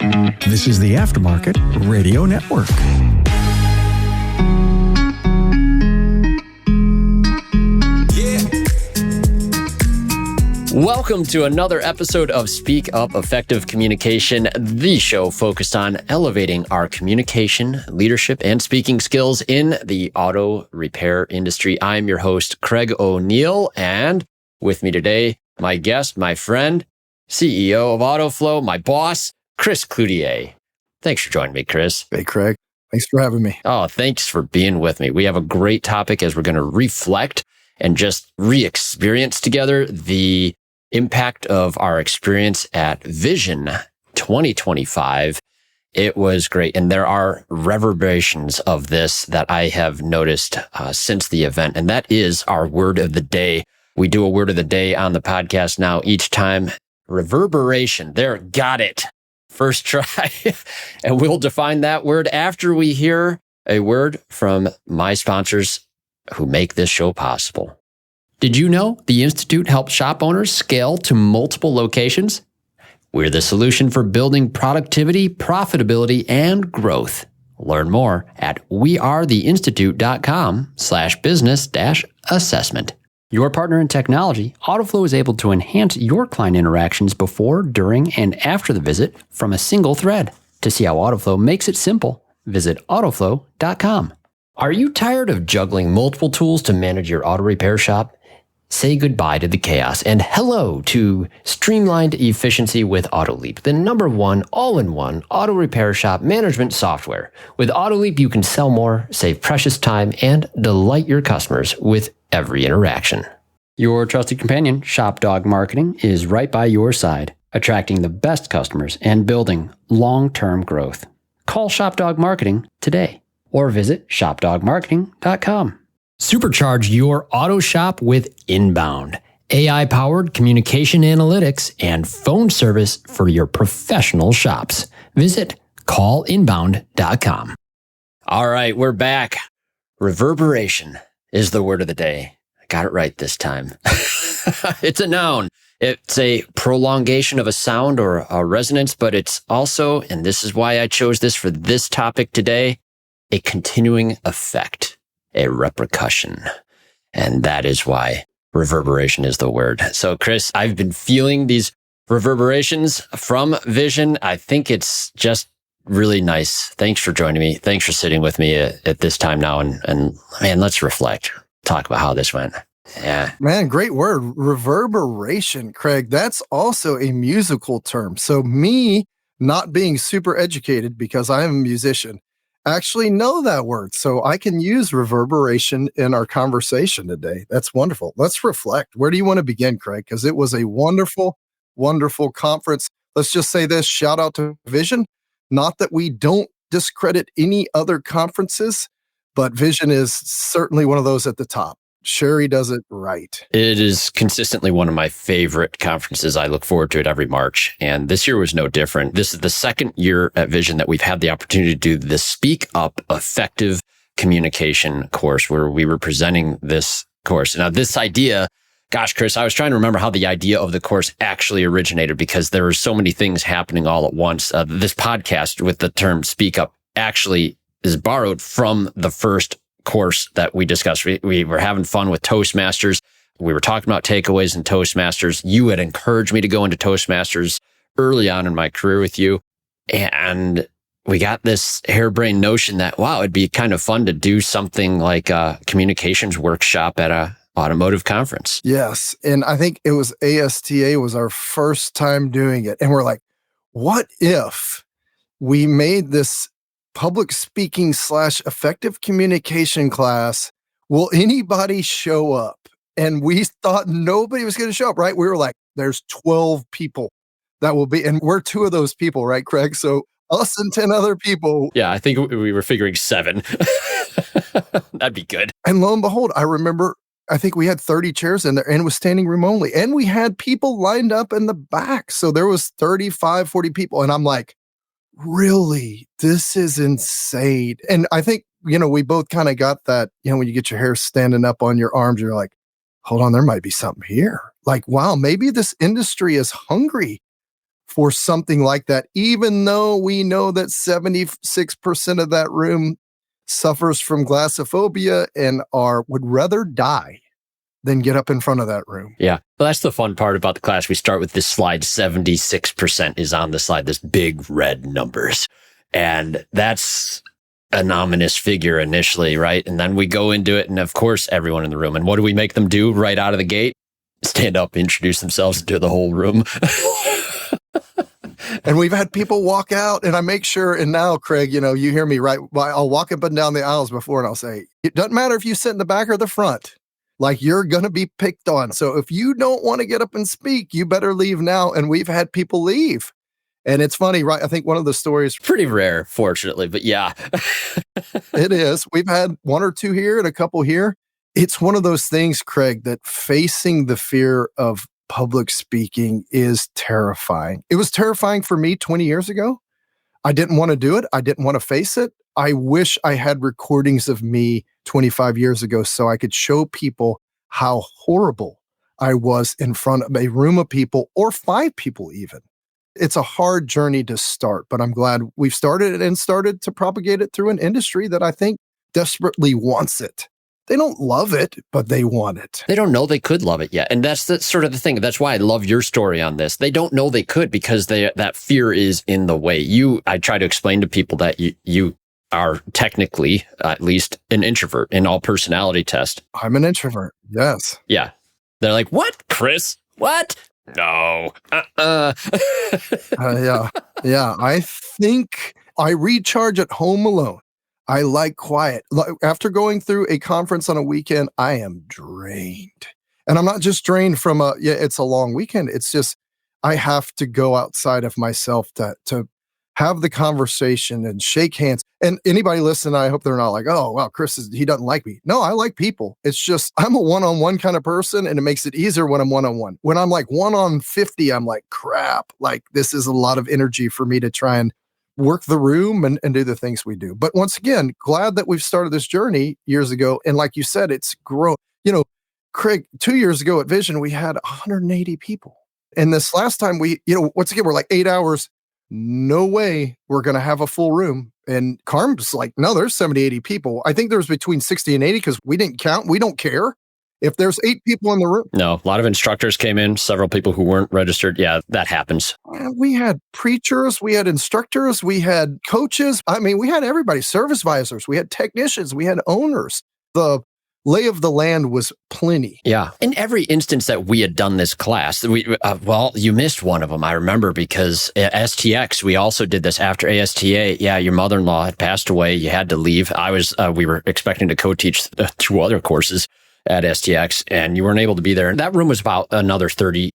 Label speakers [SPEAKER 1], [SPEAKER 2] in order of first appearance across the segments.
[SPEAKER 1] This is the Aftermarket Radio Network.
[SPEAKER 2] Welcome to another episode of Speak Up Effective Communication, the show focused on elevating our communication, leadership, and speaking skills in the auto repair industry. I'm your host, Craig O'Neill, and with me today, my guest, my friend, CEO of AutoFlow, my boss, Chris Cloutier. Thanks for joining me, Chris.
[SPEAKER 3] Hey, Craig. Thanks for having me.
[SPEAKER 2] Oh, thanks for being with me. We have a great topic as we're going to reflect and just re-experience together the impact of our experience at Vision 2025. It was great. And there are reverberations of this that I have noticed since the event. And that is our word of the day. We do a word of the day on the podcast now each time. Reverberation. There, got it. First try. And we'll define that word after we hear a word from my sponsors who make this show possible. Did you know the Institute helps shop owners scale to multiple locations? We're the solution for building productivity, profitability, and growth. Learn more at wearetheinstitute.com/business-assessment. Your partner in technology, AutoFlow is able to enhance your client interactions before, during, and after the visit from a single thread. To see how AutoFlow makes it simple, visit AutoFlow.com. Are you tired of juggling multiple tools to manage your auto repair shop? Say goodbye to the chaos and hello to streamlined efficiency with AutoLeap, the #1 all-in-one auto repair shop management software. With AutoLeap, you can sell more, save precious time, and delight your customers with every interaction. Your trusted companion, ShopDog Marketing, is right by your side, attracting the best customers and building long-term growth. Call ShopDog Marketing today or visit shopdogmarketing.com. Supercharge your auto shop with Inbound, AI-powered communication analytics and phone service for your professional shops. Visit callinbound.com. All right, we're back. Reverberation is the word of the day. I got it right this time. It's a noun. It's a prolongation of a sound or a resonance, but it's also, and this is why I chose this for this topic today, a continuing effect. A repercussion. And that is why reverberation is the word. So, Chris, I've been feeling these reverberations from Vision. I think it's just really nice. Thanks for joining me. Thanks for sitting with me at this time now. And man, let's reflect. Talk about how this went. Yeah.
[SPEAKER 3] Man, great word. Reverberation, Craig. That's also a musical term. So me not being super educated because I am a musician, actually know that word. So I can use reverberation in our conversation today. That's wonderful. Let's reflect. Where do you want to begin, Craig? Because it was a wonderful, wonderful conference. Let's just say this, shout out to Vision. Not that we don't discredit any other conferences, but Vision is certainly one of those at the top. Sherry does it right.
[SPEAKER 2] It is consistently one of my favorite conferences. I look forward to it every March. And this year was no different. This is the second year at Vision that we've had the opportunity to do the Speak Up Effective Communication course where we were presenting this course. Now, this idea, gosh, Chris, I was trying to remember how the idea of the course actually originated because there were so many things happening all at once. This podcast with the term Speak Up actually is borrowed from the first course that we discussed. We were having fun with Toastmasters. We were talking about takeaways in Toastmasters. You had encouraged me to go into Toastmasters early on in my career with you. And we got this harebrained notion that, wow, it'd be kind of fun to do something like a communications workshop at a automotive conference.
[SPEAKER 3] Yes. And I think it was ASTA was our first time doing it. And we're like, what if we made this public speaking / effective communication class? Will anybody show up? And we thought nobody was going to show up, right? We were like, there's 12 people that will be, and we're 2 of those people, right, Craig? So us and 10 other people.
[SPEAKER 2] Yeah, I think we were figuring 7. That'd be good.
[SPEAKER 3] And lo and behold, I remember, I think we had 30 chairs in there and it was standing room only. And we had people lined up in the back. So there was 35, 40 people. And I'm like, really, this is insane. And I think, we both kind of got that, when you get your hair standing up on your arms, you're like, hold on, there might be something here. Like, wow, maybe this industry is hungry for something like that, even though we know that 76% of that room suffers from glossophobia and would rather die than get up in front of that room.
[SPEAKER 4] Yeah. Well, that's the fun part about the class. We start with this slide. 76% is on the slide, this big red numbers. And that's an ominous figure initially, right? And then we go into it. And of course, everyone in the room. And what do we make them do right out of the gate? Stand up, introduce themselves to the whole room.
[SPEAKER 3] And we've had people walk out, and I make sure, and now, Craig, you hear me, right? I'll walk up and down the aisles before, and I'll say, it doesn't matter if you sit in the back or the front. Like, you're going to be picked on. So if you don't want to get up and speak, you better leave now. And we've had people leave. And it's funny, right? I think one of the stories...
[SPEAKER 4] Pretty rare, fortunately, but yeah.
[SPEAKER 3] It is. We've had one or two here and a couple here. It's one of those things, Craig, that facing the fear of public speaking is terrifying. It was terrifying for me 20 years ago. I didn't want to do it. I didn't want to face it. I wish I had recordings of me 25 years ago so I could show people how horrible I was in front of a room of people, or 5 people even. It's a hard journey to start, but I'm glad we've started it and started to propagate it through an industry that I think desperately wants it. They don't love it, but they want it.
[SPEAKER 4] They don't know they could love it yet. And that's sort of the thing. That's why I love your story on this. They don't know they could because that fear is in the way. I try to explain to people that you are technically, at least, an introvert in all personality tests.
[SPEAKER 3] I'm an introvert. Yes.
[SPEAKER 4] Yeah. They're like, what, Chris? What? No.
[SPEAKER 3] Yeah. I think I recharge at home alone. I like quiet. After going through a conference on a weekend, I am drained. And I'm not just drained from it's a long weekend. It's just, I have to go outside of myself to have the conversation and shake hands. And anybody listening, I hope they're not like, oh, wow, he doesn't like me. No, I like people. It's just, I'm a one-on-one kind of person, and it makes it easier when I'm one-on-one. When I'm like 1-on-50, I'm like, crap, like this is a lot of energy for me to try and work the room and do the things we do. But once again, glad that we've started this journey years ago. And like you said, it's grown. Craig, 2 years ago at Vision, we had 180 people. And this last time once again, we're like 8 hours. No way we're going to have a full room. And Carm's like, no, there's 70, 80 people. I think there's between 60 and 80 because we didn't count. We don't care. If there's 8 people in the room.
[SPEAKER 4] No, a lot of instructors came in, several people who weren't registered. Yeah, that happens.
[SPEAKER 3] We had preachers, we had instructors, we had coaches. I mean, we had everybody, service advisors, we had technicians, we had owners. The lay of the land was plenty.
[SPEAKER 4] Yeah. In every instance that we had done this class, you missed one of them, I remember, because at STX, we also did this after ASTA. Yeah, your mother-in-law had passed away. You had to leave. We were expecting to co-teach 2 other courses at STX, and you weren't able to be there. And that room was about another 30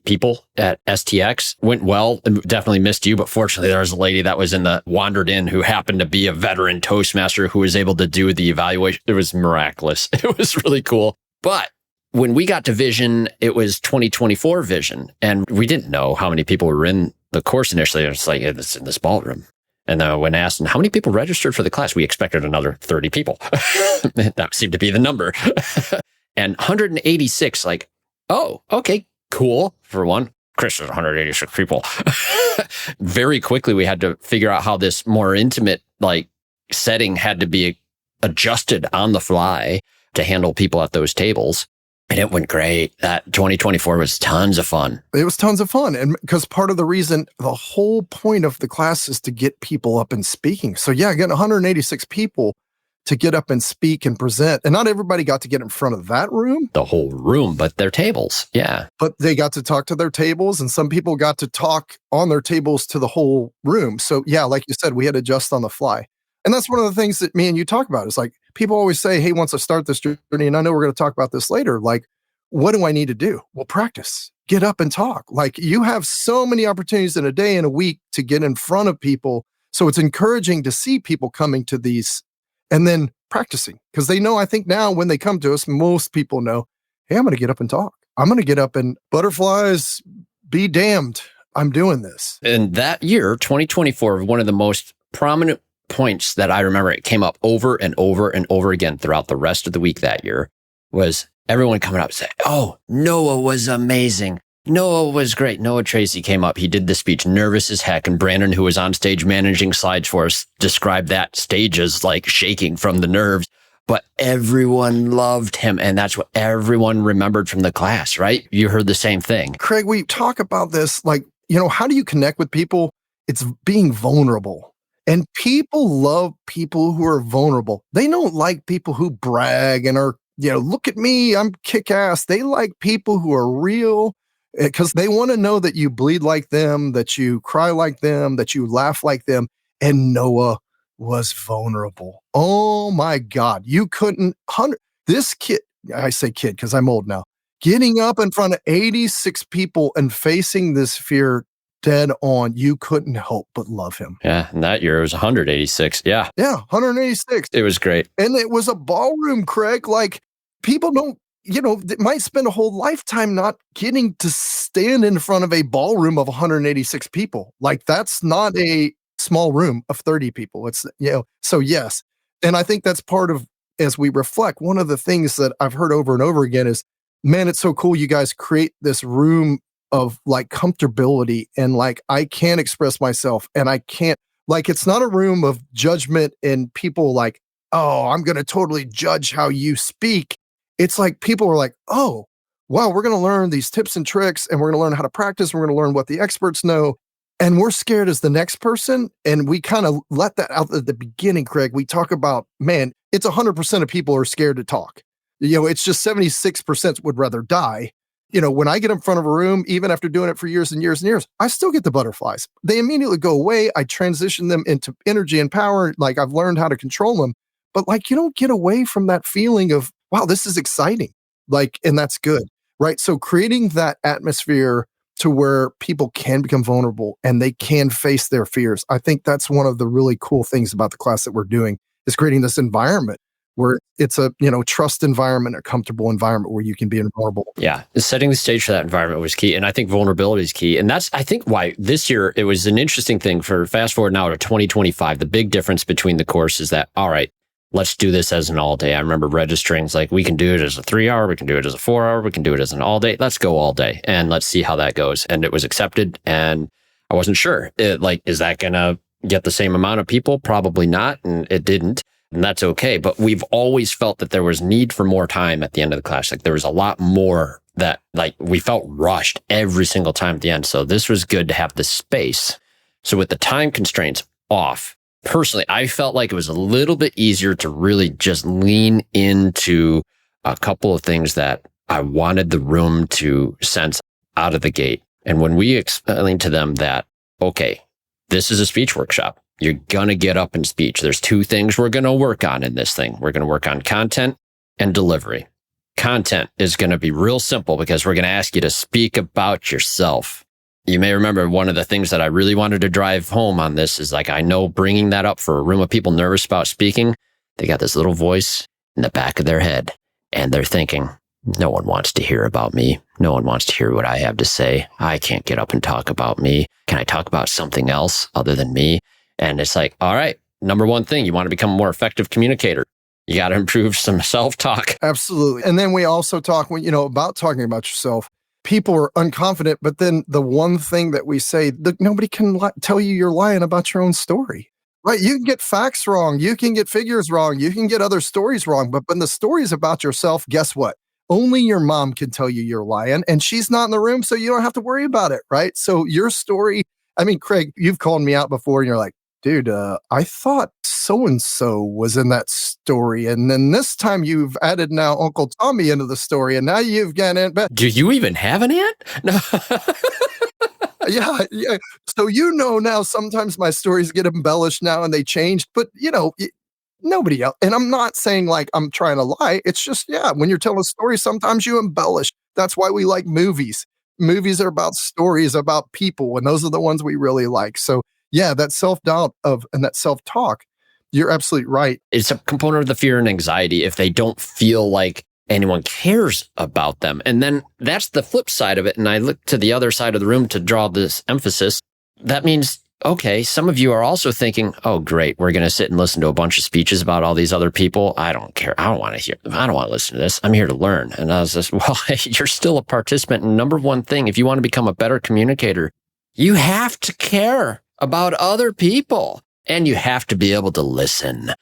[SPEAKER 4] people at STX. Went well, and definitely missed you, but fortunately there was a lady that wandered in who happened to be a veteran Toastmaster who was able to do the evaluation. It was miraculous. It was really cool. But when we got to Vision, it was 2024 Vision, and we didn't know how many people were in the course initially. It was like, it's in this ballroom. And then when asked, how many people registered for the class, we expected another 30 people. That seemed to be the number. And 186, like, oh, okay, cool. For one, Chris, there's 186 people. Very quickly, we had to figure out how this more intimate setting had to be adjusted on the fly to handle people at those tables. And it went great. That 2024 was tons of fun.
[SPEAKER 3] It was tons of fun. And because part of the reason, the whole point of the class is to get people up and speaking. So yeah, getting 186 people to get up and speak and present. And not everybody got to get in front of that room.
[SPEAKER 4] The whole room, but their tables. Yeah.
[SPEAKER 3] But they got to talk to their tables, and some people got to talk on their tables to the whole room. So yeah, like you said, we had to adjust on the fly. And that's one of the things that me and you talk about. Is like, people always say, hey, once I start this journey, and I know we're going to talk about this later, like, what do I need to do? Well, practice. Get up and talk. Like, you have so many opportunities in a day and a week to get in front of people. So it's encouraging to see people coming to these and then practicing. Because they know, I think now when they come to us, most people know, hey, I'm going to get up and talk. I'm going to get up and butterflies, be damned. I'm doing this.
[SPEAKER 4] And that year, 2024, one of the most prominent points that I remember, it came up over and over and over again throughout the rest of the week that year, was everyone coming up and saying, oh, Noah was amazing. Noah was great. Noah Tracy came up. He did the speech, nervous as heck. And Brandon, who was on stage managing slides for us, described that stage as like shaking from the nerves. But everyone loved him. And that's what everyone remembered from the class, right? You heard the same thing.
[SPEAKER 3] Craig, we talk about this, like, how do you connect with people? It's being vulnerable. And people love people who are vulnerable. They don't like people who brag and are, look at me, I'm kick-ass. They like people who are real because they want to know that you bleed like them, that you cry like them, that you laugh like them. And Noah was vulnerable. Oh my God. You couldn't, this kid, I say kid because I'm old now, getting up in front of 86 people and facing this fear dead on, you couldn't help but love him.
[SPEAKER 4] Yeah. And that year it was 186. Yeah.
[SPEAKER 3] Yeah. 186.
[SPEAKER 4] It was great.
[SPEAKER 3] And it was a ballroom, Craig. Like people don't, they might spend a whole lifetime not getting to stand in front of a ballroom of 186 people. Like that's not a small room of 30 people. It's, so yes. And I think that's part of, as we reflect, one of the things that I've heard over and over again is, man, it's so cool. You guys create this room of like comfortability and like, I can't express myself and I can't, like, it's not a room of judgment and people like, oh, I'm going to totally judge how you speak. It's like people are like, oh, wow, we're going to learn these tips and tricks and we're going to learn how to practice. We're going to learn what the experts know. And we're scared as the next person. And we kind of let that out at the beginning, Craig. We talk about, man, it's 100% of people are scared to talk. It's just 76% would rather die. When I get in front of a room, even after doing it for years and years and years, I still get the butterflies. They immediately go away. I transition them into energy and power. Like I've learned how to control them. But like, you don't get away from that feeling of, wow, this is exciting. Like, and that's good, right? So creating that atmosphere to where people can become vulnerable and they can face their fears. I think that's one of the really cool things about the class that we're doing is creating this environment where it's a, trust environment, a comfortable environment where you can be vulnerable.
[SPEAKER 4] Yeah. Setting the stage for that environment was key. And I think vulnerability is key. And that's, I think, why this year it was an interesting thing for fast forward now to 2025. The big difference between the course is that, all right, let's do this as an all day. I remember registering. It's like, we can do it as a 3-hour, we can do it as a 4-hour, we can do it as an all day. Let's go all day and let's see how that goes. And it was accepted. And I wasn't sure. Is that going to get the same amount of people? Probably not. And it didn't. And that's okay. But we've always felt that there was need for more time at the end of the class. Like there was a lot more that like we felt rushed every single time at the end. So this was good to have the space. So with the time constraints off, personally, I felt like it was a little bit easier to really just lean into a couple of things that I wanted the room to sense out of the gate. And when we explained to them that, okay, this is a speech workshop. You're going to get up and speech. There's 2 things we're going to work on in this thing. We're going to work on content and delivery. Content is going to be real simple because we're going to ask you to speak about yourself. You may remember one of the things that I really wanted to drive home on this is like, I know bringing that up for a room of people nervous about speaking, they got this little voice in the back of their head and they're thinking, no one wants to hear about me. No one wants to hear what I have to say. I can't get up and talk about me. Can I talk about something else other than me? And it's like, all right, number one thing, you want to become a more effective communicator. You got to improve some self-talk.
[SPEAKER 3] Absolutely. And then we also talk, about talking about yourself. People are unconfident, but then the one thing that we say, nobody can tell you you're lying about your own story, right? You can get facts wrong. You can get figures wrong. You can get other stories wrong. But when the story is about yourself, guess what? Only your mom can tell you you're lying and she's not in the room. So you don't have to worry about it, right? So your story, Craig, you've called me out before and you're like, dude, I thought so-and-so was in that story. And then this time you've added now Uncle Tommy into the story. And now you've got Aunt Beth.
[SPEAKER 4] Do you even have an aunt? No.
[SPEAKER 3] Yeah. So now sometimes my stories get embellished now and they changed. But, nobody else. And I'm not saying like I'm trying to lie. It's just, when you're telling a story, sometimes you embellish. That's why we like movies. Movies are about stories, about people. And those are the ones we really like. So that self-doubt and that self-talk, you're absolutely right.
[SPEAKER 4] It's a component of the fear and anxiety if they don't feel like anyone cares about them. And then that's the flip side of it. And I look to the other side of the room to draw this emphasis. That means, okay, some of you are also thinking, oh, great, we're going to sit and listen to a bunch of speeches about all these other people. I don't care. I don't want to hear them. I don't want to listen to this. I'm here to learn. And I was just, well, hey, you're still a participant. And number one thing, if you want to become a better communicator, you have to care about other people and you have to be able to listen,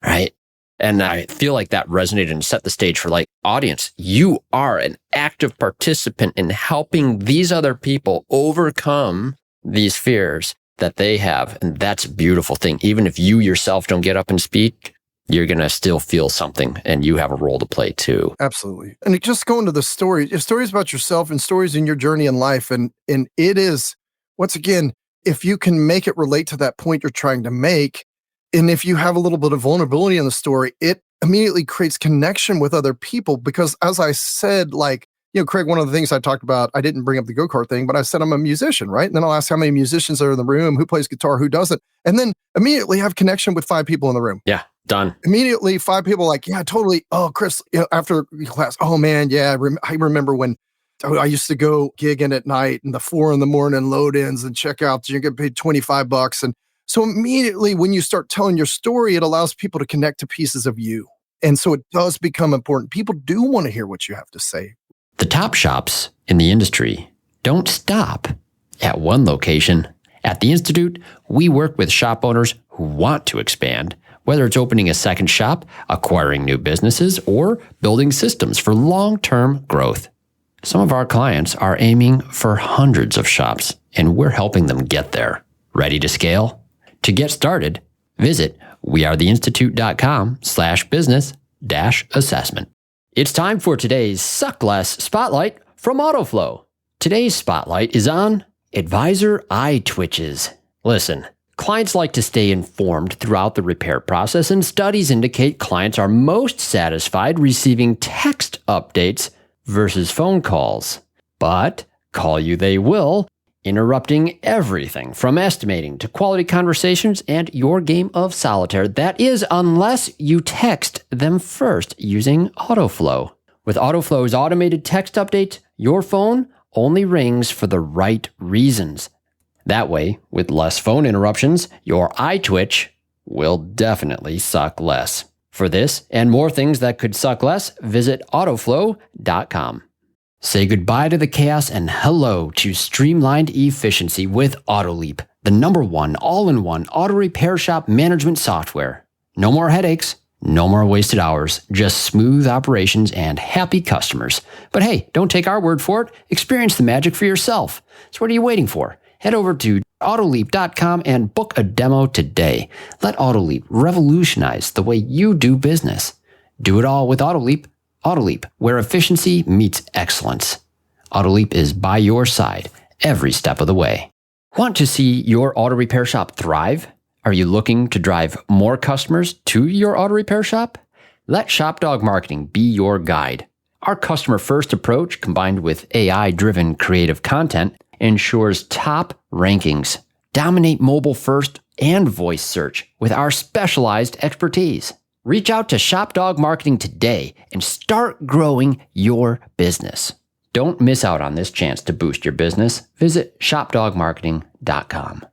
[SPEAKER 4] right? And I feel like that resonated and set the stage for like, audience, you are an active participant in helping these other people overcome these fears that they have. And that's a beautiful thing. Even if you yourself don't get up and speak, you're going to still feel something and you have a role to play too.
[SPEAKER 3] Absolutely. And just going to the stories about yourself and stories in your journey in life. And it is, once again, if you can make it relate to that point you're trying to make, and if you have a little bit of vulnerability in the story, it immediately creates connection with other people. Because as I said, like, Craig, one of the things I talked about, I didn't bring up the go-kart thing, but I said I'm a musician, right? And then I'll ask how many musicians are in the room, who plays guitar, who doesn't. And then immediately have connection with 5 people in the room.
[SPEAKER 4] Yeah, done.
[SPEAKER 3] Immediately 5 people like, yeah, totally. Oh, Chris, after class, oh man, yeah, I remember when I used to go gig in at night and the 4 a.m. load-ins and checkouts, you get paid $25. And so immediately when you start telling your story, it allows people to connect to pieces of you. And so it does become important. People do want to hear what you have to say.
[SPEAKER 2] The top shops in the industry don't stop at one location. At the Institute, we work with shop owners who want to expand, whether it's opening a second shop, acquiring new businesses, or building systems for long-term growth. Some of our clients are aiming for hundreds of shops, and we're helping them get there. Ready to scale? To get started, visit wearetheInstitute.com/business-assessment. It's time for today's Suck Less Spotlight from AutoFlow. Today's spotlight is on advisor eye twitches. Listen, clients like to stay informed throughout the repair process, and studies indicate clients are most satisfied receiving text updates versus phone calls. But call you they will, interrupting everything from estimating to quality conversations and your game of solitaire. That is, unless you text them first using AutoFlow. With AutoFlow's automated text updates, your phone only rings for the right reasons. That way, with less phone interruptions, your eye twitch will definitely suck less. For this and more things that could suck less, visit AutoFlow.com. Say goodbye to the chaos and hello to streamlined efficiency with AutoLeap, the #1 all-in-one auto repair shop management software. No more headaches, no more wasted hours, just smooth operations and happy customers. But hey, don't take our word for it. Experience the magic for yourself. So what are you waiting for? Head over to AutoLeap.com and book a demo today. Let AutoLeap revolutionize the way you do business. Do it all with AutoLeap. AutoLeap, where efficiency meets excellence. AutoLeap is by your side every step of the way. Want to see your auto repair shop thrive? Are you looking to drive more customers to your auto repair shop? Let ShopDog Marketing be your guide. Our customer-first approach, combined with AI-driven creative content, ensures top rankings. Dominate mobile first and voice search with our specialized expertise. Reach out to ShopDog Marketing today and start growing your business. Don't miss out on this chance to boost your business. Visit shopdogmarketing.com.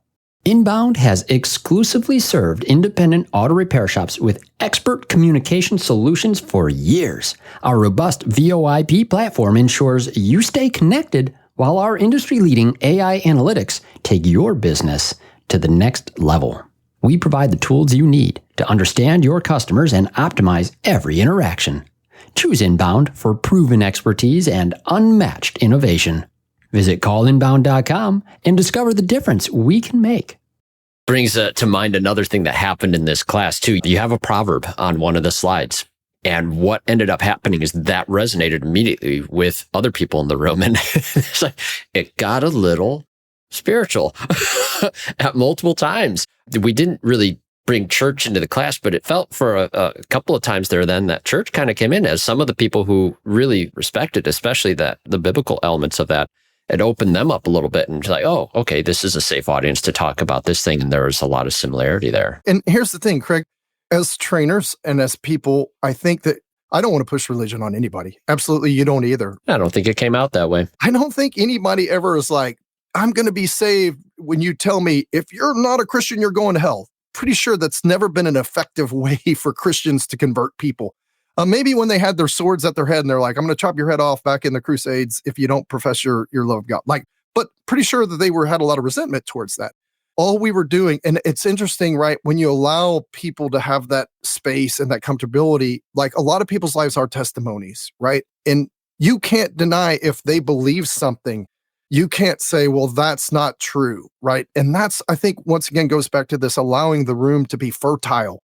[SPEAKER 2] Inbound has exclusively served independent auto repair shops with expert communication solutions for years. Our robust VoIP platform ensures you stay connected while our industry-leading AI analytics take your business to the next level. We provide the tools you need to understand your customers and optimize every interaction. Choose Inbound for proven expertise and unmatched innovation. Visit callinbound.com and discover the difference we can make.
[SPEAKER 4] Brings to mind another thing that happened in this class too. You have a proverb on one of the slides. And what ended up happening is that resonated immediately with other people in the room. And it's like, it got a little spiritual at multiple times. We didn't really bring church into the class, but it felt for a couple of times there then that church kind of came in as some of the people who really respected, especially the biblical elements of that. It opened them up a little bit and like, oh, okay, this is a safe audience to talk about this thing. And there's a lot of similarity there.
[SPEAKER 3] And here's the thing, Craig, as trainers and as people, I think that I don't want to push religion on anybody. Absolutely, you don't either.
[SPEAKER 4] I don't think it came out that way.
[SPEAKER 3] I don't think anybody ever is like, I'm going to be saved when you tell me, if you're not a Christian, you're going to hell. Pretty sure that's never been an effective way for Christians to convert people. Maybe when they had their swords at their head and they're like, I'm going to chop your head off back in the Crusades if you don't profess your love of God. But pretty sure that they had a lot of resentment towards that. All we were doing, and it's interesting, right? When you allow people to have that space and that comfortability, like a lot of people's lives are testimonies, right? And you can't deny if they believe something. You can't say, well, that's not true, right? And that's, I think, once again, goes back to this allowing the room to be fertile.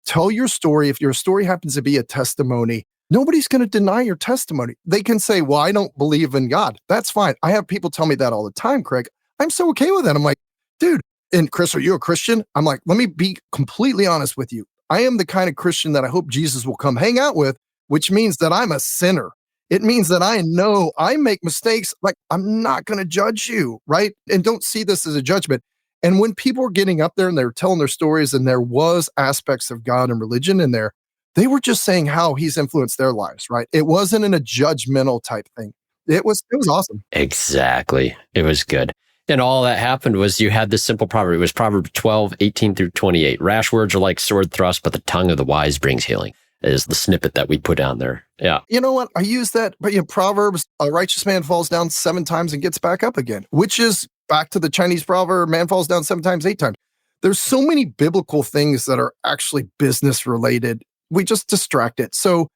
[SPEAKER 3] Tell your story. If your story happens to be a testimony, nobody's going to deny your testimony. They can say, well, I don't believe in God. That's fine. I have people tell me that all the time, Craig. I'm so okay with that. I'm like, dude, and Chris, are you a Christian? I'm like, let me be completely honest with you. I am the kind of Christian that I hope Jesus will come hang out with, which means that I'm a sinner. It means that I know I make mistakes. Like, I'm not going to judge you, right? And don't see this as a judgment. And when people were getting up there and they were telling their stories and there was aspects of God and religion in there, they were just saying how he's influenced their lives, right? It wasn't in a judgmental type thing. It was awesome.
[SPEAKER 4] Exactly. It was good. And all that happened was you had this simple proverb. It was Proverbs 12, 18 through 28. Rash words are like sword thrusts, but the tongue of the wise brings healing. Is the snippet that we put down there. Yeah.
[SPEAKER 3] You know what? I use that, but Proverbs, a righteous man falls down 7 times and gets back up again, which is back to the Chinese proverb, man falls down 7 times, 8 times. There's so many biblical things that are actually business related. We just distract it. So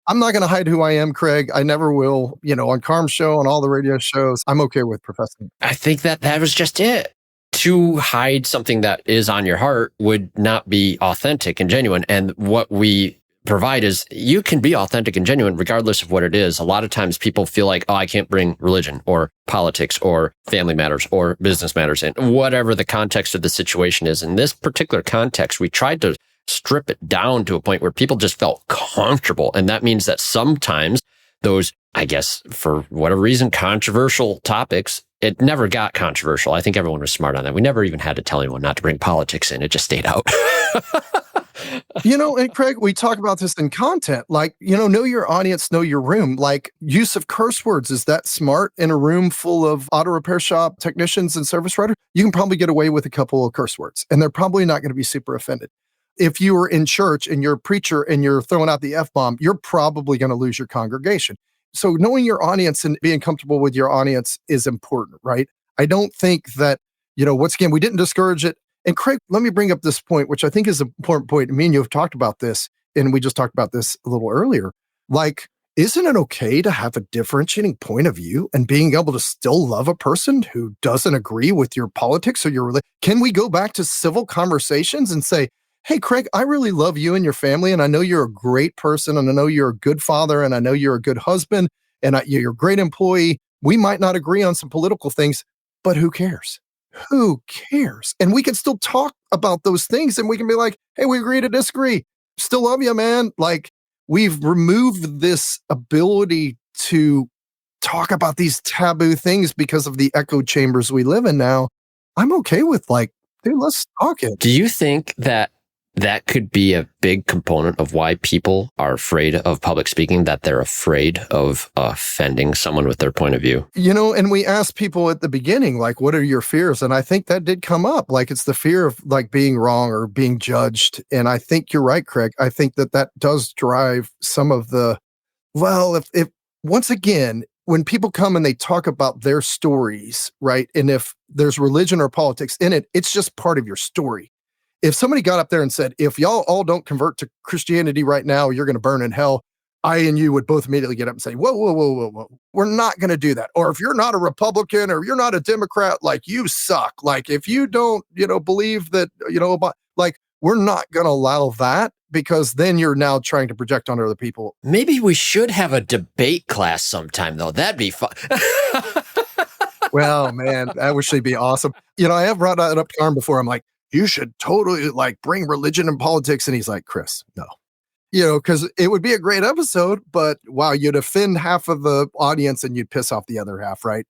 [SPEAKER 3] I'm not going to hide who I am, Craig. I never will, on Carm's show, on all the radio shows. I'm okay with professing.
[SPEAKER 4] I think that was just it. To hide something that is on your heart would not be authentic and genuine. And what we provide is you can be authentic and genuine regardless of what it is. A lot of times people feel like, oh, I can't bring religion or politics or family matters or business matters in, whatever the context of the situation is. In this particular context, we tried to strip it down to a point where people just felt comfortable. And that means that sometimes those, I guess, for whatever reason, controversial topics, it never got controversial. I think everyone was smart on that. We never even had to tell anyone not to bring politics in. It just stayed out.
[SPEAKER 3] And Craig, we talk about this in content, like, know your audience, know your room, like use of curse words. Is that smart in a room full of auto repair shop technicians and service writers? You can probably get away with a couple of curse words and they're probably not going to be super offended. If you were in church and you're a preacher and you're throwing out the F-bomb, you're probably going to lose your congregation. So knowing your audience and being comfortable with your audience is important, right? I don't think that, once again, we didn't discourage it. And Craig, let me bring up this point, which I think is an important point. Me and you have talked about this, and we just talked about this a little earlier. Like, isn't it okay to have a differentiating point of view and being able to still love a person who doesn't agree with your politics or your religion? Can we go back to civil conversations and say, hey, Craig, I really love you and your family, and I know you're a great person, and I know you're a good father, and I know you're a good husband, and you're a great employee. We might not agree on some political things, but who cares? Who cares? And we can still talk about those things, and we can be like, hey, we agree to disagree. Still love you, man. Like, we've removed this ability to talk about these taboo things because of the echo chambers we live in now. I'm okay with dude, let's talk it.
[SPEAKER 4] Do you think that could be a big component of why people are afraid of public speaking, that they're afraid of offending someone with their point of view?
[SPEAKER 3] And we asked people at the beginning, like, what are your fears? And I think that did come up. Like, it's the fear of being wrong or being judged. And I think you're right, Craig. I think that does drive some of the, if once again, when people come and they talk about their stories, right? And if there's religion or politics in it, it's just part of your story. If somebody got up there and said, if y'all all don't convert to Christianity right now, you're going to burn in hell, I and you would both immediately get up and say, whoa, whoa, whoa, whoa, whoa. We're not going to do that. Or if you're not a Republican or you're not a Democrat, you suck. If you don't, believe that, we're not going to allow that, because then you're now trying to project on other people.
[SPEAKER 4] Maybe we should have a debate class sometime, though. That'd be fun.
[SPEAKER 3] Well, man, that would actually be awesome. I have brought that up to Carm before. I'm like, you should totally bring religion and politics. And he's like, Chris, no. Because it would be a great episode, but wow, you'd offend half of the audience and you'd piss off the other half, right?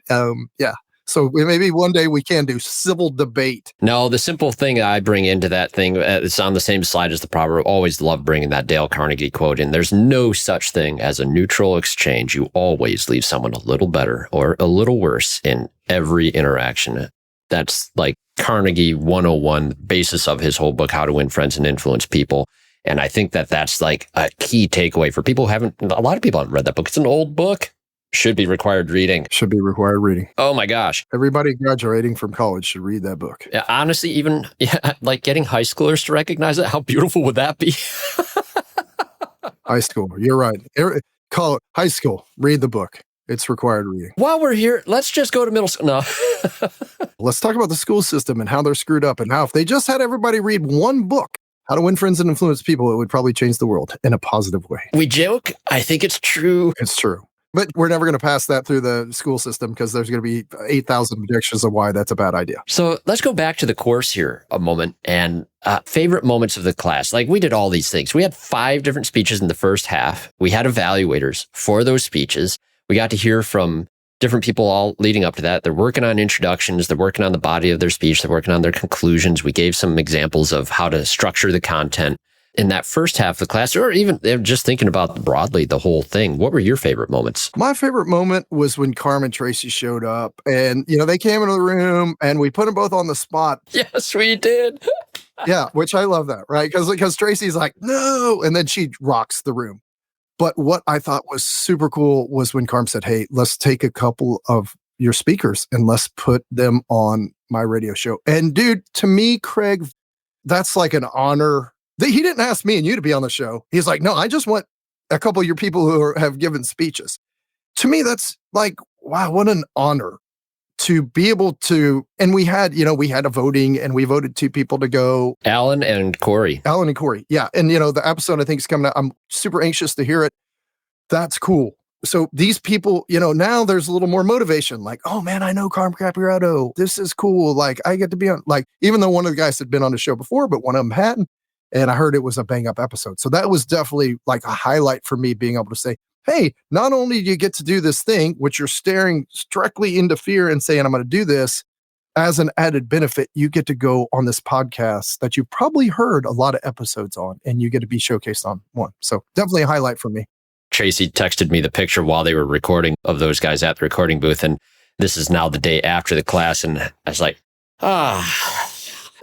[SPEAKER 3] Yeah. So maybe one day we can do civil debate.
[SPEAKER 4] No, the simple thing I bring into that thing, it's on the same slide as the proverb. Always love bringing that Dale Carnegie quote in. There's no such thing as a neutral exchange. You always leave someone a little better or a little worse in every interaction. That's like Carnegie 101, basis of his whole book, How to Win Friends and Influence People. And I think that that's like a key takeaway for people who haven't, a lot of people haven't read that book. It's an old book. Should be required reading.
[SPEAKER 3] Should be required reading.
[SPEAKER 4] Oh my gosh.
[SPEAKER 3] Everybody graduating from college should read that book.
[SPEAKER 4] Yeah, honestly, even like getting high schoolers to recognize it, how beautiful would that be?
[SPEAKER 3] High school. You're right. Call it high school. Read the book. It's required reading.
[SPEAKER 4] While we're here, let's just go to middle school. No.
[SPEAKER 3] Let's talk about the school system and how they're screwed up and how if they just had everybody read one book, How to Win Friends and Influence People, it would probably change the world in a positive way.
[SPEAKER 4] We joke. I think it's true.
[SPEAKER 3] It's true. But we're never going to pass that through the school system because there's going to be 8,000 predictions of why that's a bad idea.
[SPEAKER 4] So let's go back to the course here a moment and favorite moments of the class. Like we did all these things. We had 5 different speeches in the first half. We had evaluators for those speeches. We got to hear from different people all leading up to that. They're working on introductions. They're working on the body of their speech. They're working on their conclusions. We gave some examples of how to structure the content. In that first half of the class, or even just thinking about broadly the whole thing, what were your favorite moments?
[SPEAKER 3] My favorite moment was when Carmen Tracy showed up and, they came into the room and we put them both on the spot.
[SPEAKER 4] Yes, we did.
[SPEAKER 3] Yeah, which I love that, right? Because Tracy's like, no, and then she rocks the room. But what I thought was super cool was when Carmen said, hey, let's take a couple of your speakers and let's put them on my radio show. And dude, to me, Craig, that's like an honor. He didn't ask me and you to be on the show. He's like, no, I just want a couple of your people who have given speeches. To me, that's like, wow, what an honor to be able to. And we had a voting and we voted 2 people to go.
[SPEAKER 4] Alan and Corey.
[SPEAKER 3] Yeah. And, the episode I think is coming out. I'm super anxious to hear it. That's cool. So these people, now there's a little more motivation. Like, oh man, I know Carm Capriato. This is cool. Like I get to be on, like, even though one of the guys had been on the show before, but one of them hadn't. And I heard it was a bang up episode. So that was definitely like a highlight for me being able to say, hey, not only do you get to do this thing, which you're staring directly into fear and saying, I'm going to do this, as an added benefit, you get to go on this podcast that you've probably heard a lot of episodes on and you get to be showcased on one. So definitely a highlight for me.
[SPEAKER 4] Tracy texted me the picture while they were recording of those guys at the recording booth. And this is now the day after the class. And I was like,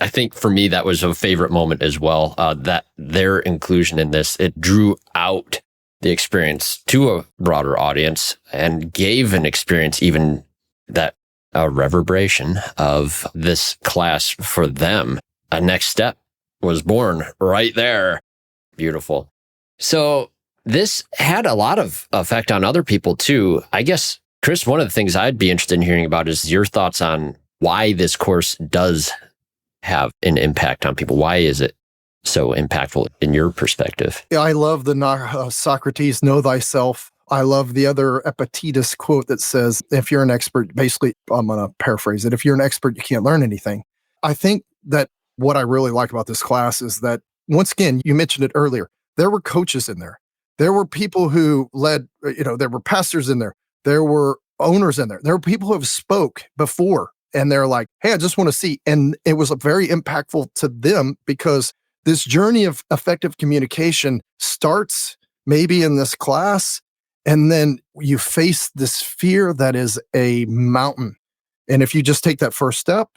[SPEAKER 4] I think for me, that was a favorite moment as well, that their inclusion in this, it drew out the experience to a broader audience and gave an experience even that reverberation of this class for them. A next step was born right there. Beautiful. So this had a lot of effect on other people too. I guess, Chris, one of the things I'd be interested in hearing about is your thoughts on why this course does have an impact on people. Why is it so impactful in your perspective?
[SPEAKER 3] Yeah, I love the Socrates, know thyself. I love the other Epictetus quote that says, if you're an expert, basically, I'm going to paraphrase it. If you're an expert, you can't learn anything. I think that what I really like about this class is that, once again, you mentioned it earlier, there were coaches in there. There were people who led, there were pastors in there. There were owners in there. There were people who have spoke before. And they're like, hey, I just want to see. And it was very impactful to them because this journey of effective communication starts maybe in this class. And then you face this fear that is a mountain. And if you just take that first step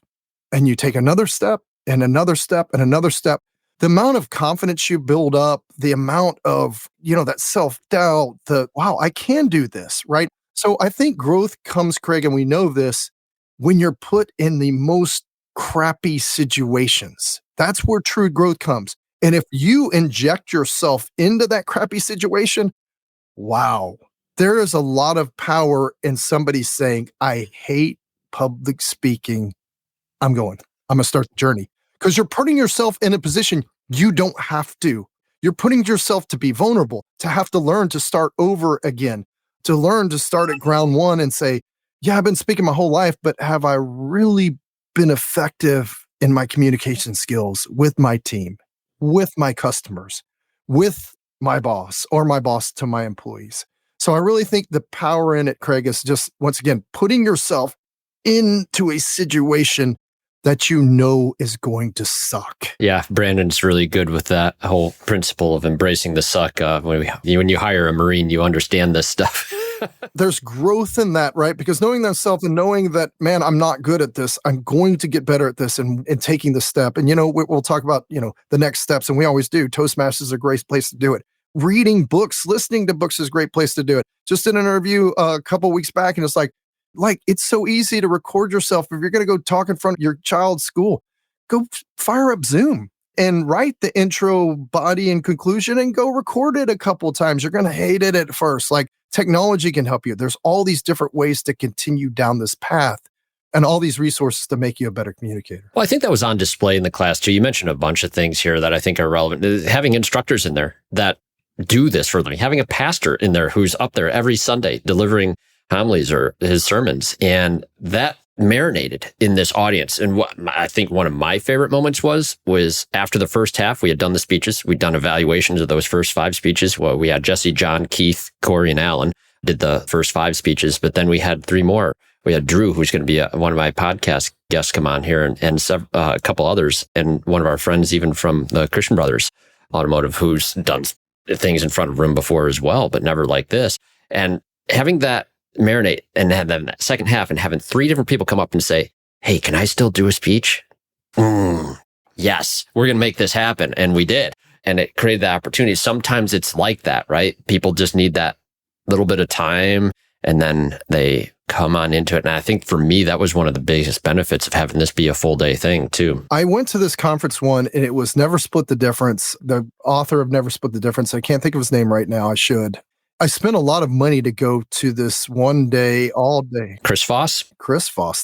[SPEAKER 3] and you take another step and another step and another step, the amount of confidence you build up, the amount of, that self-doubt, wow, I can do this, right? So I think growth comes, Craig, and we know this, when you're put in the most crappy situations. That's where true growth comes. And if you inject yourself into that crappy situation, wow, there is a lot of power in somebody saying, I hate public speaking. I'm going to start the journey. Because you're putting yourself in a position you don't have to. You're putting yourself to be vulnerable, to have to learn to start over again, to learn to start at ground one and say, yeah, I've been speaking my whole life, but have I really been effective in my communication skills with my team, with my customers, with my boss or my boss to my employees? So I really think the power in it, Craig, is just, once again, putting yourself into a situation that is going to suck.
[SPEAKER 4] Yeah, Brandon's really good with that whole principle of embracing the suck. When you hire a Marine, you understand this stuff.
[SPEAKER 3] There's growth in that, right? Because knowing thyself and knowing that, man, I'm not good at this. I'm going to get better at this and taking the step. And, we'll talk about, the next steps. And we always do. Toastmasters is a great place to do it. Reading books, listening to books is a great place to do it. Just did an interview a couple weeks back, and it's like it's so easy to record yourself. If you're going to go talk in front of your child's school, go fire up Zoom and write the intro, body, and conclusion and go record it a couple times. You're going to hate it at first. Technology can help you. There's all these different ways to continue down this path and all these resources to make you a better communicator.
[SPEAKER 4] Well, I think that was on display in the class too. You mentioned a bunch of things here that I think are relevant. Having instructors in there that do this for them, having a pastor in there who's up there every Sunday delivering homilies or his sermons, and that marinated in this audience. And what I think one of my favorite moments was after the first half, we had done the speeches. We'd done evaluations of those first 5 speeches. Well, we had Jesse, John, Keith, Corey, and Alan did the first 5 speeches, but then we had 3 more. We had Drew, who's going to be one of my podcast guests, come on here, and a couple others, and one of our friends, even from the Christian Brothers Automotive, who's done things in front of room before as well, but never like this. And having that marinate and have that second half and having 3 different people come up and say, hey, can I still do a speech? Yes, we're going to make this happen. And we did. And it created the opportunity. Sometimes it's like that, right? People just need that little bit of time and then they come on into it. And I think for me, that was one of the biggest benefits of having this be a full day thing too.
[SPEAKER 3] I went to this conference one and it was Never Split the Difference. The author of Never Split the Difference, I can't think of his name right now. I should. I spent a lot of money to go to this one day, all day.
[SPEAKER 4] Chris Foss,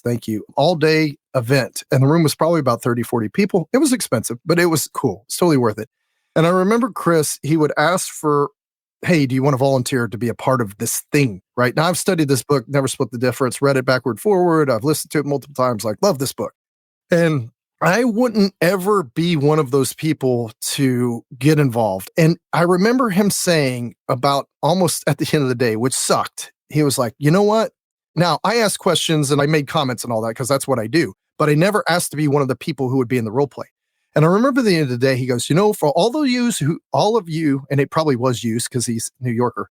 [SPEAKER 3] thank you. All day event. And the room was probably about 30, 40 people. It was expensive, but it was cool. It's totally worth it. And I remember Chris, he would ask for, hey, do you want to volunteer to be a part of this thing? Right now, I've studied this book, Never Split the Difference, read it backward, forward. I've listened to it multiple times, love this book. And I wouldn't ever be one of those people to get involved. And I remember him saying about almost at the end of the day, which sucked. He was like, you know what? Now, I asked questions and I made comments and all that because that's what I do. But I never asked to be one of the people who would be in the role play. And I remember at the end of the day, he goes, for all of you, and it probably was you because he's a New Yorker,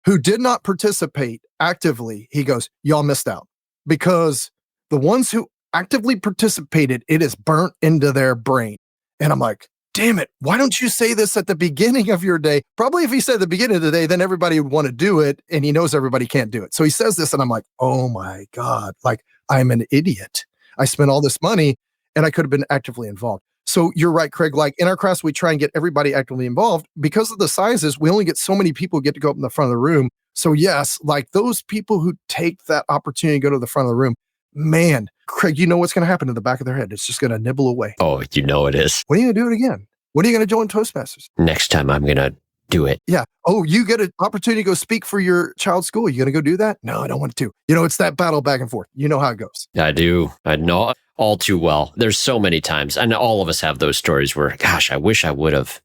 [SPEAKER 3] who did not participate actively, he goes, y'all missed out. Because the ones who actively participated, it is burnt into their brain. And I'm like, damn it, why don't you say this at the beginning of your day? Probably if he said at the beginning of the day, then everybody would want to do it. And he knows everybody can't do it. So he says this and I'm like, oh my God, I'm an idiot. I spent all this money and I could have been actively involved. So you're right, Craig, in our class, we try and get everybody actively involved. Because of the sizes, we only get so many people get to go up in the front of the room. So yes, those people who take that opportunity to go to the front of the room, man, Craig, you know what's going to happen in the back of their head. It's just going to nibble away.
[SPEAKER 4] Oh, you know it is.
[SPEAKER 3] When are you going to do it again? When are you going to join Toastmasters?
[SPEAKER 4] Next time I'm going to do it.
[SPEAKER 3] Yeah. Oh, you get an opportunity to go speak for your child's school. You going to go do that? No, I don't want to. It's that battle back and forth. You know how it goes.
[SPEAKER 4] I do. I know all too well. There's so many times. And all of us have those stories where, gosh, I wish I would have.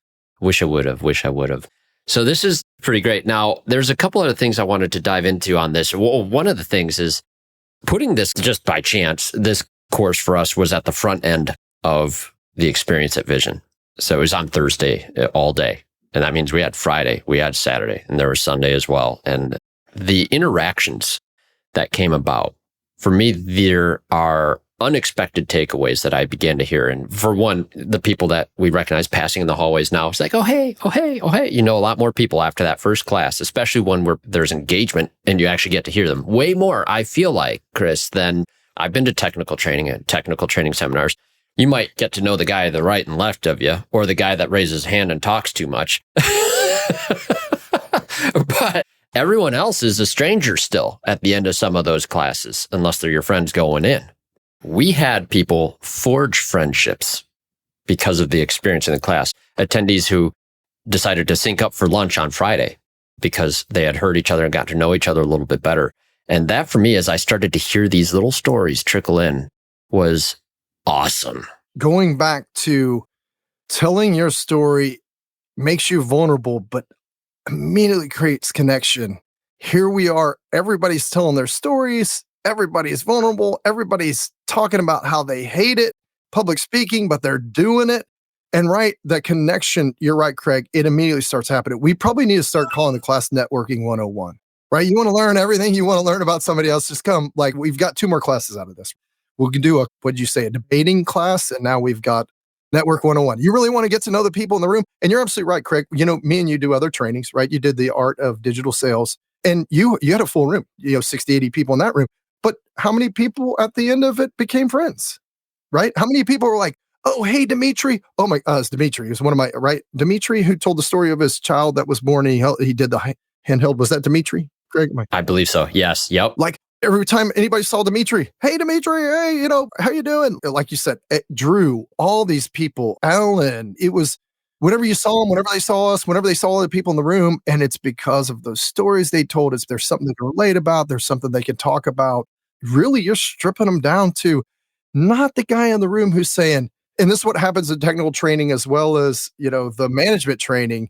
[SPEAKER 4] So this is pretty great. Now, there's a couple other things I wanted to dive into on this. Well, one of the things is putting this just by chance. This course for us was at the front end of the experience at Vision. So it was on Thursday all day. And that means we had Friday, we had Saturday, and there was Sunday as well. And the interactions that came about, for me, there are unexpected takeaways that I began to hear. And for one, the people that we recognize passing in the hallways now, it's like, oh, hey. A lot more people after that first class, especially one where there's engagement and you actually get to hear them. Way more, I feel like, Chris, than I've been to technical training and technical training seminars. You might get to know the guy to the right and left of you, or the guy that raises his hand and talks too much. But everyone else is a stranger still at the end of some of those classes, unless they're your friends going in. We had people forge friendships because of the experience in the class. Attendees who decided to sync up for lunch on Friday because they had heard each other and got to know each other a little bit better. And that for me, as I started to hear these little stories trickle in, was awesome.
[SPEAKER 3] Going back to telling your story makes you vulnerable, but immediately creates connection. Here we are. Everybody's telling their stories. Everybody's vulnerable. Everybody's talking about how they hate it, public speaking, but they're doing it. And right, that connection, you're right, Craig, it immediately starts happening. We probably need to start calling the class Networking 101 right? You want to learn everything you want to learn about somebody else. Just come. Like, we've got 2 more classes out of this. We can do what'd you say, a debating class. And now we've got Network 101. You really want to get to know the people in the room. And you're absolutely right, Craig. Me and you do other trainings, right? You did the art of digital sales and you had a full room, 60, 80 people in that room. But how many people at the end of it became friends, right? How many people were like, oh, hey, Dimitri. Oh my, it's Dimitri. He was one of my, right? Dimitri, who told the story of his child that was born and he did the handheld. Was that Dimitri, Craig?
[SPEAKER 4] I believe so. Yes. Yep.
[SPEAKER 3] Like, every time anybody saw Dimitri, hey, Dimitri, hey, how you doing? Like you said, Drew, all these people, Alan, it was whenever you saw them, whenever they saw us, whenever they saw other people in the room, and it's because of those stories they told us. There's something they can relate about. There's something they can talk about. Really, you're stripping them down to not the guy in the room who's saying, and this is what happens in technical training as well as, the management training.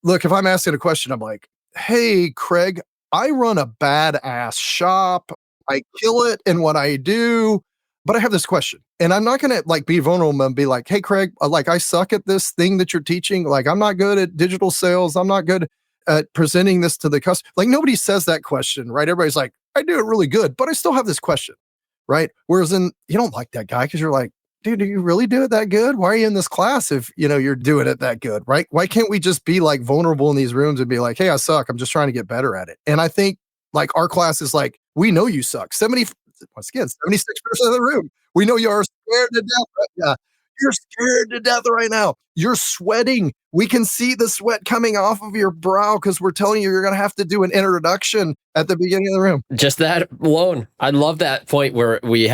[SPEAKER 3] Look, if I'm asking a question, I'm like, hey, Craig, I run a badass shop. I kill it in what I do, but I have this question. And I'm not going to be vulnerable and be like, hey, Craig, I suck at this thing that you're teaching. Like, I'm not good at digital sales. I'm not good at presenting this to the customer. Like, nobody says that question, right? Everybody's like, I do it really good, but I still have this question, right? Whereas you don't like that guy because you're like, dude, do you really do it that good? Why are you in this class if, you're doing it that good, right? Why can't we just be vulnerable in these rooms and be like, hey, I suck. I'm just trying to get better at it. And I think our class is we know you suck. 76% of the room. We know you are scared to death. Yeah. You're scared to death right now. You're sweating. We can see the sweat coming off of your brow because we're telling you're going to have to do an introduction at the beginning of the room.
[SPEAKER 4] Just that alone. I love that point where we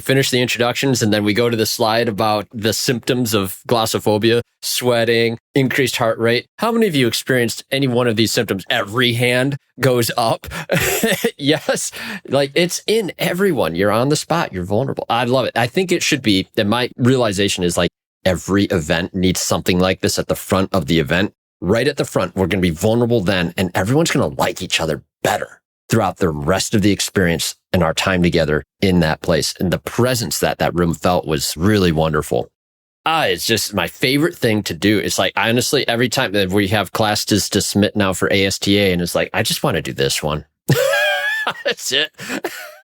[SPEAKER 4] finish the introductions and then we go to the slide about the symptoms of glossophobia, sweating, increased heart rate. How many of you experienced any one of these symptoms? Every hand goes up. Yes. It's in everyone. You're on the spot. You're vulnerable. I love it. I think it should be, and my realization is every event needs something like this at the front of the event. Right at the front, we're going to be vulnerable then, and everyone's going to like each other better throughout the rest of the experience and our time together in that place. And the presence that room felt was really wonderful. It's just my favorite thing to do. It's honestly, every time that we have classes to submit now for ASTA, and it's I just want to do this one. That's it.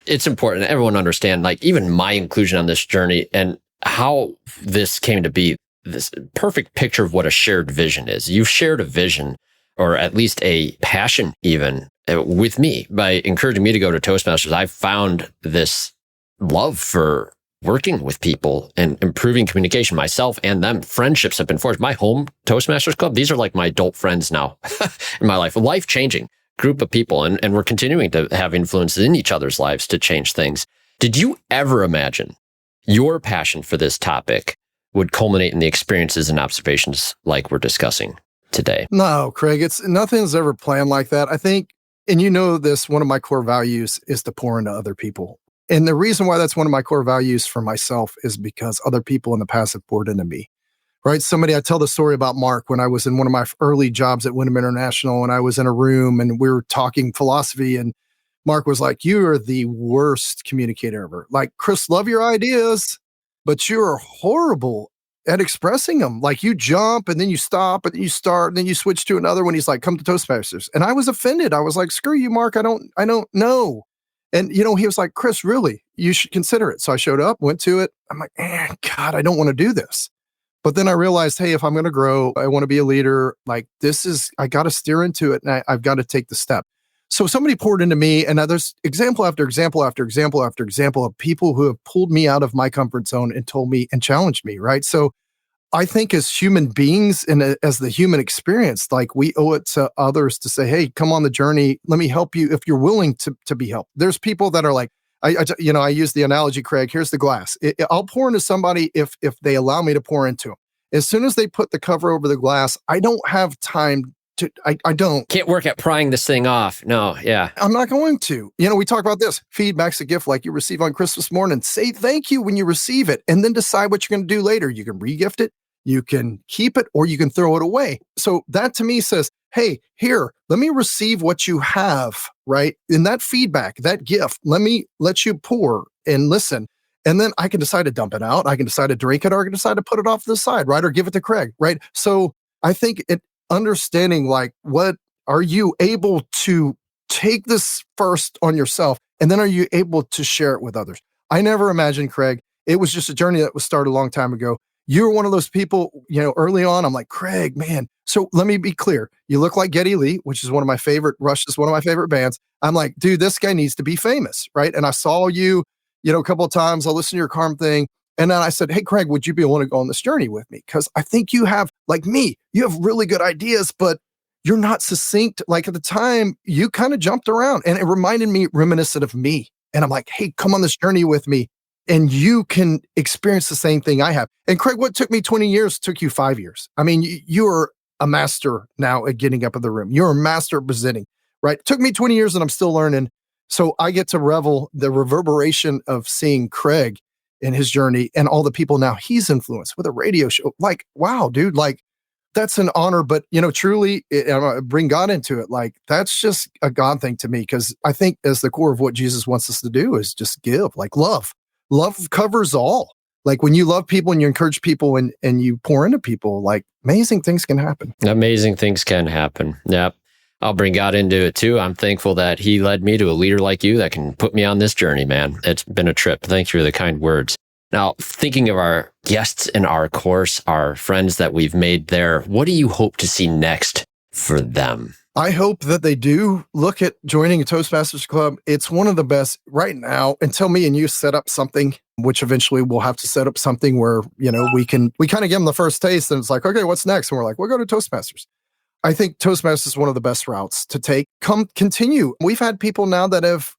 [SPEAKER 4] It's important that everyone understand, even my inclusion on this journey and how this came to be, this perfect picture of what a shared vision is. You've shared a vision, or at least a passion even, with me by encouraging me to go to Toastmasters. I've found this love for working with people and improving communication, myself and them. Friendships have been forged. My home Toastmasters club, these are my adult friends now in my life, a life-changing group of people. And we're continuing to have influences in each other's lives to change things. Did you ever imagine your passion for this topic would culminate in the experiences and observations like we're discussing today?
[SPEAKER 3] No, Craig, nothing's ever planned like that. I think, and this, one of my core values is to pour into other people. And the reason why that's one of my core values for myself is because other people in the past have poured into me, right? I tell the story about Mark when I was in one of my early jobs at Wyndham International, and I was in a room and we were talking philosophy, and Mark was like, you are the worst communicator ever. Chris, love your ideas, but you're horrible at expressing them. You jump and then you stop and then you start and then you switch to another one. He's like, come to Toastmasters. And I was offended. I was like, screw you, Mark. I don't know. And, he was like, Chris, really, you should consider it. So I showed up, went to it. I'm like, God, I don't want to do this. But then I realized, hey, if I'm going to grow, I want to be a leader. I got to steer into it and I've got to take the step. So somebody poured into me, and there's example after example after example after example of people who have pulled me out of my comfort zone and told me and challenged me, right? So I think as human beings and as the human experience, we owe it to others to say, hey, come on the journey. Let me help you if you're willing to be helped. There's people that are I use the analogy, Craig, here's the glass. I'll pour into somebody if they allow me to pour into them. As soon as they put the cover over the glass, I don't have time to, I don't.
[SPEAKER 4] Can't work at prying this thing off. No, yeah.
[SPEAKER 3] I'm not going to. We talk about this. Feedback's a gift like you receive on Christmas morning. Say thank you when you receive it and then decide what you're going to do later. You can re-gift it, you can keep it, or you can throw it away. So that to me says, hey, here, let me receive what you have, right? In that feedback, that gift, let you pour and listen. And then I can decide to dump it out. I can decide to drink it, or I can decide to put it off to the side, right? Or give it to Craig, right? So I think understanding what are you able to take this first on yourself? And then are you able to share it with others? I never imagined, Craig, it was just a journey that was started a long time ago. You were one of those people, early on, I'm like, Craig, man. So let me be clear. You look like Geddy Lee, which is one of my favorite, Rush is one of my favorite bands. I'm like, dude, this guy needs to be famous, right? And I saw you, a couple of times. I listened to your Calm thing. And then I said, hey, Craig, would you be willing to go on this journey with me? Because I think you have, like me, you have really good ideas, but you're not succinct. Like at the time, you kind of jumped around and it reminded me reminiscent of me. And I'm like, hey, come on this journey with me. And you can experience the same thing I have. And Craig, what took me 20 years took you 5 years. I mean, you are a master now at getting up in the room. You're a master at presenting, right? It took me 20 years and I'm still learning. So I get to revel the reverberation of seeing Craig in his journey and all the people now he's influenced with a radio show. Like, wow, dude, like that's an honor. But, truly, bring God into it. Like, that's just a God thing to me, because I think as the core of what Jesus wants us to do is just give, like love. Love covers all. Like when you love people and you encourage people and you pour into people, like amazing things can happen.
[SPEAKER 4] Amazing things can happen. Yep. I'll bring God into it too. I'm thankful that he led me to a leader like you that can put me on this journey, man. It's been a trip. Thanks for the kind words. Now, thinking of our guests in our course, our friends that we've made there, what do you hope to see next for them?
[SPEAKER 3] I hope that they do look at joining a Toastmasters Club. It's one of the best right now until me and you set up something, which eventually we'll have to set up something where, we kind of give them the first taste and it's like, okay, what's next? And we're like, we'll go to Toastmasters. I think Toastmasters is one of the best routes to take. Continue. We've had people now that have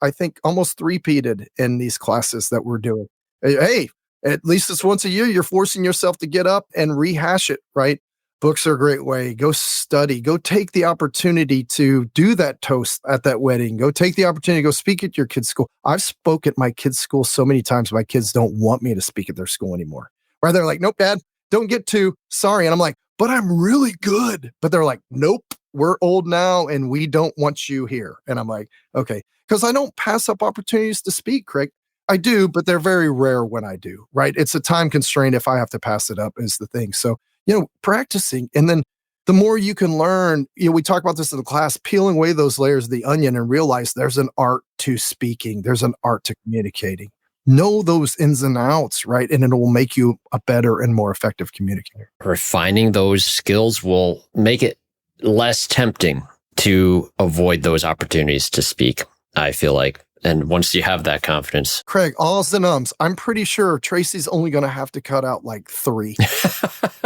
[SPEAKER 3] I think, almost three-peated in these classes that we're doing. Hey, at least it's once a year. You're forcing yourself to get up and rehash it, right? Books are a great way. Go study. Go take the opportunity to do that toast at that wedding. Go take the opportunity to go speak at your kid's school. I've spoke at my kid's school so many times. My kids don't want me to speak at their school anymore. Or they're like, nope, Dad, don't get to. Sorry. And I'm like, but I'm really good. But they're like, nope, we're old now and we don't want you here. And I'm like, okay. Because I don't pass up opportunities to speak, Craig. I do, but they're very rare when I do, right? It's a time constraint if I have to pass it up is the thing. So, practicing. And then the more you can learn, we talk about this in the class, peeling away those layers of the onion and realize there's an art to speaking. There's an art to communicating. Know those ins and outs, right? And it will make you a better and more effective communicator.
[SPEAKER 4] Refining those skills will make it less tempting to avoid those opportunities to speak, I feel like. And once you have that confidence.
[SPEAKER 3] Craig, alls and ums. I'm pretty sure Tracy's only going to have to cut out like 3.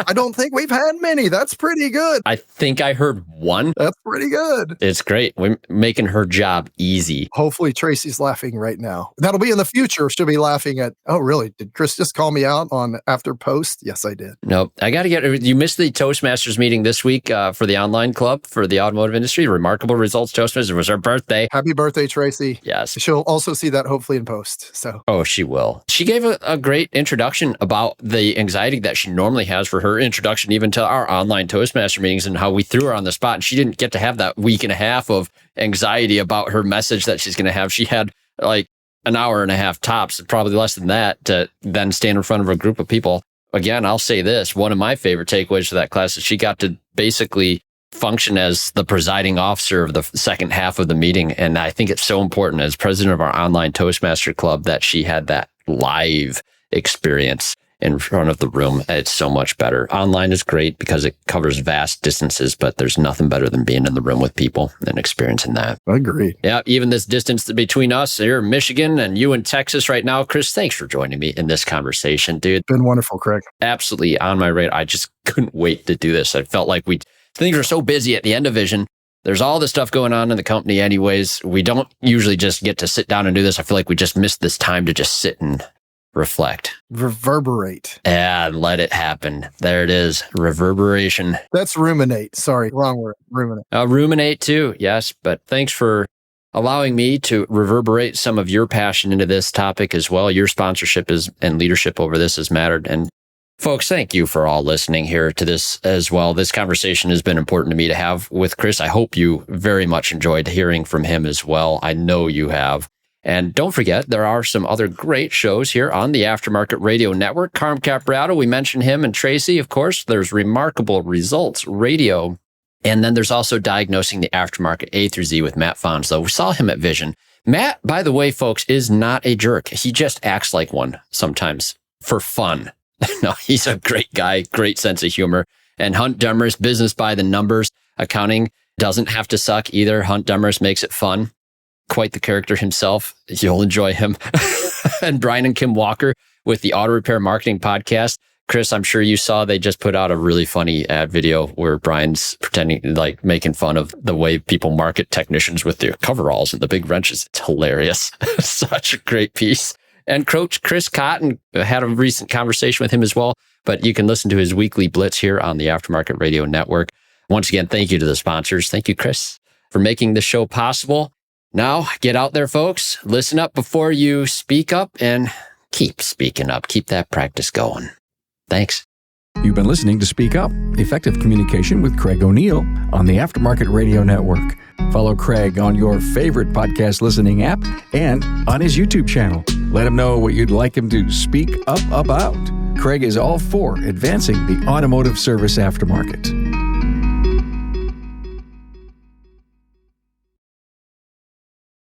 [SPEAKER 3] I don't think we've had many. That's pretty good.
[SPEAKER 4] I think I heard 1.
[SPEAKER 3] That's pretty good.
[SPEAKER 4] It's great. We're making her job easy.
[SPEAKER 3] Hopefully Tracy's laughing right now. That'll be in the future. She'll be laughing at, oh, really? Did Chris just call me out on after post? Yes, I did.
[SPEAKER 4] Nope. I got to you missed the Toastmasters meeting this week for the online club for the automotive industry. Remarkable results, Toastmasters. It was her birthday.
[SPEAKER 3] Happy birthday, Tracy.
[SPEAKER 4] Yes.
[SPEAKER 3] She'll also see that hopefully in post. So,
[SPEAKER 4] oh, she will. She gave a great introduction about the anxiety that she normally has for her introduction, even to our online Toastmaster meetings, and how we threw her on the spot. And she didn't get to have that week and a half of anxiety about her message that she's going to have. She had like an hour and a half tops, probably less than that, to then stand in front of a group of people. Again, I'll say this. One of my favorite takeaways for that class is she got to basically function as the presiding officer of the second half of the meeting. And I think it's so important as president of our online Toastmaster Club that she had that live experience in front of the room. It's so much better. Online is great because it covers vast distances, but there's nothing better than being in the room with people and experiencing that.
[SPEAKER 3] I agree.
[SPEAKER 4] Yeah, even this distance between us here in Michigan and you in Texas right now. Chris, thanks for joining me in this conversation, dude.
[SPEAKER 3] Been wonderful, Craig.
[SPEAKER 4] Absolutely on my radar. I just couldn't wait to do this. I felt like things are so busy at the end of Vision. There's all this stuff going on in the company anyways. We don't usually just get to sit down and do this. I feel like we just missed this time to just sit and reflect.
[SPEAKER 3] Reverberate.
[SPEAKER 4] Yeah, let it happen. There it is. Reverberation.
[SPEAKER 3] That's ruminate. Sorry, wrong word. Ruminate.
[SPEAKER 4] Ruminate too, yes. But thanks for allowing me to reverberate some of your passion into this topic as well. Your sponsorship and leadership over this has mattered. And folks, thank you for all listening here to this as well. This conversation has been important to me to have with Chris. I hope you very much enjoyed hearing from him as well. I know you have. And don't forget, there are some other great shows here on the Aftermarket Radio Network. Carm Capriato, we mentioned him, and Tracy, of course. There's Remarkable Results Radio And then there's also diagnosing the aftermarket A through Z with Matt Fonslow. We saw him at Vision. Matt, by the way, folks, is not a jerk. He just acts like one sometimes for fun. No, he's a great guy, great sense of humor. And Hunt Demers, business by the numbers, accounting doesn't have to suck either. Hunt Demers makes it fun. Quite the character himself. You'll enjoy him. And Brian and Kim Walker with the Auto Repair Marketing Podcast. Chris, I'm sure you saw they just put out a really funny ad video where Brian's pretending, like making fun of the way people market technicians with their coveralls and the big wrenches. It's hilarious. Such a great piece. And Coach Chris Cotton, had a recent conversation with him as well, but you can listen to his weekly blitz here on the Aftermarket Radio Network. Once again, thank you to the sponsors. Thank you, Chris, for making this show possible. Now, get out there, folks. Listen up before you speak up and keep speaking up. Keep that practice going. Thanks.
[SPEAKER 1] You've been listening to Speak Up, Effective Communication with Craig O'Neill on the Aftermarket Radio Network. Follow Craig on your favorite podcast listening app and on his YouTube channel. Let him know what you'd like him to speak up about. Craig is all for advancing the automotive service aftermarket.